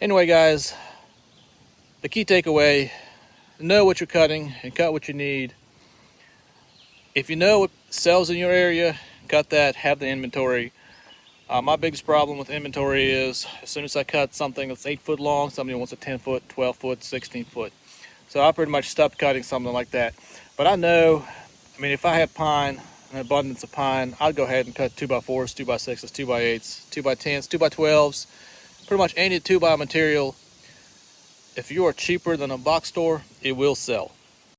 Anyway, guys, the key takeaway: know what you're cutting and cut what you need. If you know what sells in your area, cut that. Have the inventory. My biggest problem with inventory is as soon as I cut something that's 8 foot long, somebody wants a 10 foot, 12 foot, 16 foot. So I pretty much stopped cutting something like that. But I know, if I had pine, an abundance of pine, I'd go ahead and cut 2x4s, 2x6s, 2x8s, 2x10s, 2x12s, pretty much any 2x material. If you are cheaper than a box store, it will sell.